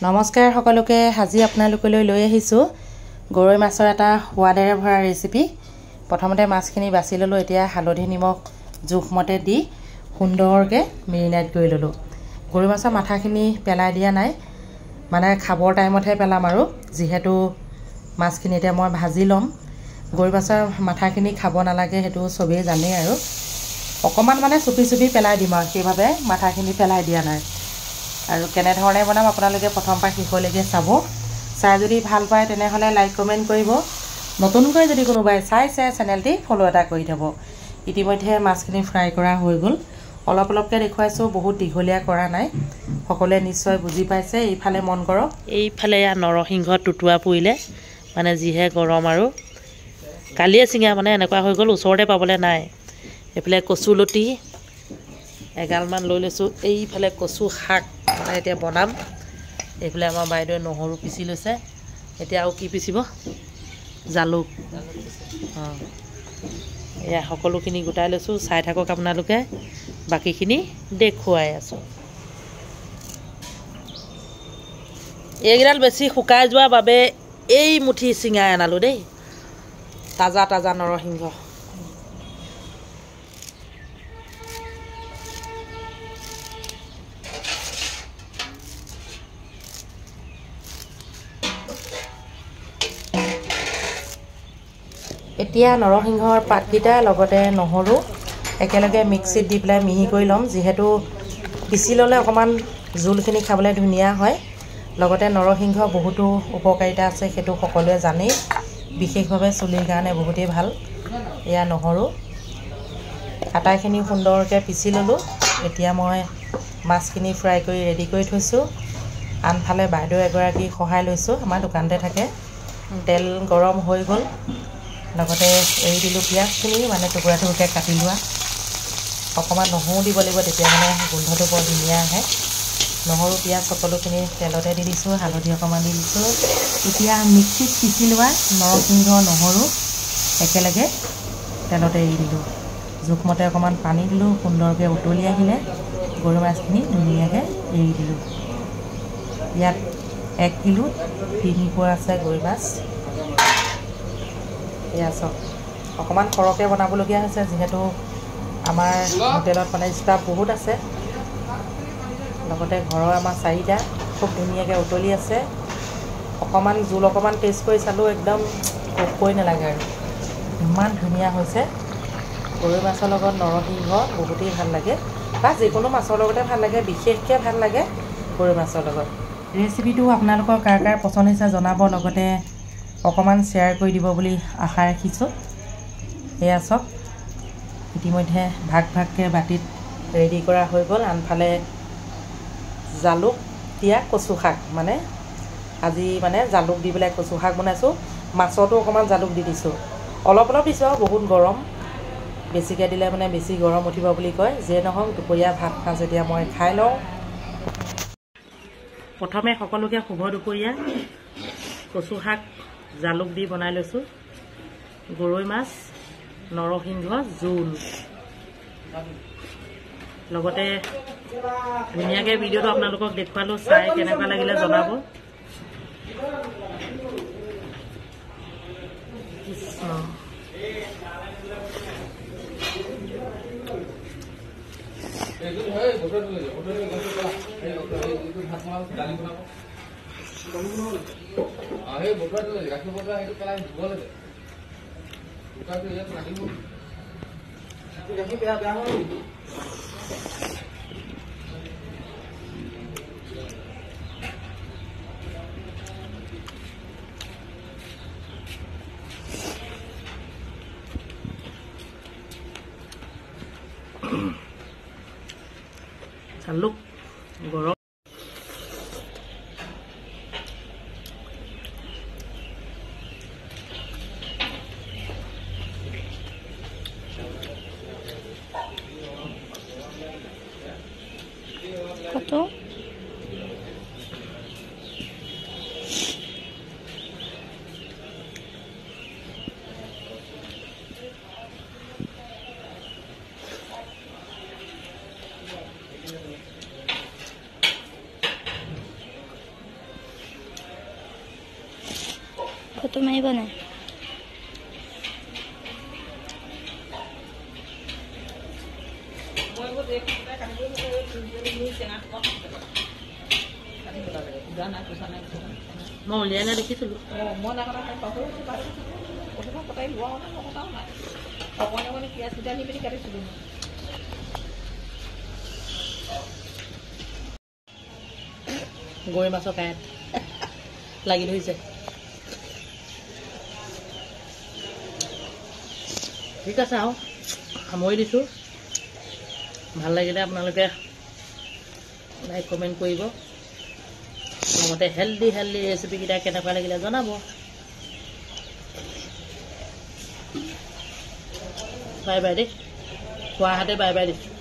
নমস্কাৰ সকলোকে আজি আপোনালোকলৈ লৈ আহিছো গৰৈ মাছৰ এটা সোৱাদেৰে ভৰা ৰেচিপি। প্ৰথমতে মাছখিনি বাছি ললো, এতিয়া হালধি নিমখ জোখমতে দি সুন্দৰকৈ মেৰিনেট কৰি ললো। গৰৈ মাছৰ মাথাখিনি পেলাই দিয়া নাই, মানে খাবৰ টাইমতহে পেলাম আৰু যিহেতু মাছখিনি এতিয়া মই ভাজি লম। গৰৈ মাছৰ মাথাখিনি খাব নালাগে সেইটো সবেই জানে আৰু অকমান মানে চুপি চুপি পেলাই দিম আৰু সেইভাবে মাথাখিনি পেলাই দিয়া নাই। আৰু কেনে ধৰণে বনাম আপোনালোকে প্ৰথম পৰা শেষলৈকে চাব। চাই যদি ভাল পায় তেনেহলে লাইক কমেন্ট কৰিব। নতুনকৈ যদি কোনোবাই চাইছে চেনেলটি ফলো এটা কৰি থব। ইতিমধ্যে মাছখিনি ফ্ৰাই কৰা হৈ গ'ল। অলপ অলপকৈ দেখুৱাইছো, বহুত দীঘলীয়া কৰা নাই। সকলোৱে নিশ্চয় বুজি পাইছে। এইফালে মন কৰক, এইফালে নৰসিংহ টুটুৱা পৰিলে, মানে যিহে গৰম আৰু কালিয়ে চিঙা মানে এনেকুৱা হৈ গ'ল, ওচৰতে পাবলৈ নাই। এইফালে কচুলতি এগালমান লৈ লৈছোঁ। এইফালে কচু শাক মানে এতিয়া বনাম। এইফালে আমাৰ বাইদেৱে নহৰু পিচি লৈছে। এতিয়া আৰু কি পিচিব? জালুক। এয়া সকলোখিনি গোটাই লৈছোঁ, চাই থাকক আপোনালোকে। বাকীখিনি দেখুৱাই আছোঁ। এইকেইডাল বেছি শুকাই যোৱাৰ বাবে এই মুঠি চিঙাই আনালোঁ দেই, তাজা তাজা নৰসিংহ। এতিয়া নৰসিংহৰ পাতকেইটা লগতে নহৰু একেলগে মিক্সিত দি পেলাই মিহি কৰি ল'ম। যিহেতু পিচি ল'লে অকণমান জোলখিনি খাবলৈ ধুনীয়া হয়। লগতে নৰসিংহ বহুতো উপকাৰিতা আছে, সেইটো সকলোৱে জানেই। বিশেষভাৱে চুলিৰ কাৰণে বহুতেই ভাল। এয়া নহৰু আটাইখিনি সুন্দৰকৈ পিচি ল'লোঁ। এতিয়া মই মাছখিনি ফ্ৰাই কৰি ৰেডি কৰি থৈছোঁ। আনফালে বাইদেউ এগৰাকী সহায় লৈছোঁ, আমাৰ দোকানতে থাকে। তেল গৰম হৈ গ'ল, লগতে এৰি দিলোঁ পিঁয়াজখিনি, মানে টুকুৰা টুকুৰকৈ কাটি লোৱা। অকণমান নহৰু দিব লাগিব, তেতিয়া মানে গোন্ধটো বৰ ধুনীয়া আহে। নহৰু পিঁয়াজ সকলোখিনি তেলতে দি দিছোঁ, হালধি অকণমান দি দিছোঁ। এতিয়া মিক্সিত পিচি লোৱা নৰসিংহ নহৰু একেলগে তেলতে এৰি দিলোঁ। জোখমতে অকণমান পানী দিলোঁ, সুন্দৰকৈ উতলি আহিলে গৰৈ মাছখিনি ধুনীয়াকৈ এৰি দিলোঁ। ইয়াত 1 কিলো 3 পোৱা আছে গৰৈ মাছ। এয়া চাওক, অকণমান সৰহকৈ বনাবলগীয়া হৈছে, যিহেতু আমাৰ হোটেলত মানে ষ্টাফ বহুত আছে। লগতে ঘৰৰ আমাৰ 4টা খুব ধুনীয়াকৈ উতলি আছে। অকণমান জোল অকণমান টেষ্ট কৰি চালোঁ, একদম কৈ নালাগে আৰু ইমান ধুনীয়া হৈছে। গৰৈ মাছৰ লগত নৰসিংহ বহুতেই ভাল লাগে, বা যিকোনো মাছৰ লগতে ভাল লাগে, বিশেষকৈ ভাল লাগে গৰৈ মাছৰ লগত। ৰেচিপিটো আপোনালোকৰ কাৰ কাৰ পচন্দ হৈছে জনাব, লগতে অকণমান শ্বেয়াৰ কৰি দিব বুলি আশা ৰাখিছোঁ। এয়া চাওক, ইতিমধ্যে ভাগ ভাগকৈ বাতিত ৰেডি কৰা হৈ গ'ল। আনফালে জালুক দিয়া কচু শাক, মানে আজি মানে জালুক দি পেলাই কচু শাক বনাইছোঁ। মাছতো অকণমান জালুক দি দিছোঁ, অলপ অলপ দিছোঁ আৰু বহুত গৰম, বেছিকৈ দিলে মানে বেছি গৰম উঠিব বুলি কয়। যিয়ে নহওক দুপৰীয়া ভাত সাঁজ এতিয়া মই খাই লওঁ। প্ৰথমে সকলোকে শুভ দুপৰীয়া। কচু শাক জালুক দি বনাই লৈছোঁ। গৰৈ মাছ নৰসিংহ জোল, লগতে ধুনীয়াকৈ ভিডিঅ'টো আপোনালোকক দেখুৱালোঁ। চাই কেনেকুৱা লাগিলে জনাব। জালুক গৰম কত ফটো মাৰিব নাই মই উলিয়াই নাই দেখিছিলোঁ গৰৈ মাছৰ কাঁইট লাগি ধৰিছে ঠিক আছে আৰু সামৰি দিছোঁ ভাল লাগিলে আপোনালোকে লাইক কমেণ্ট কৰিব লগতে হেল্ডি ৰেচিপিকেইটা কেনেকুৱা লাগিলে জনাব বাই বাই দেই খোৱা হাতে বাই বাই দিছোঁ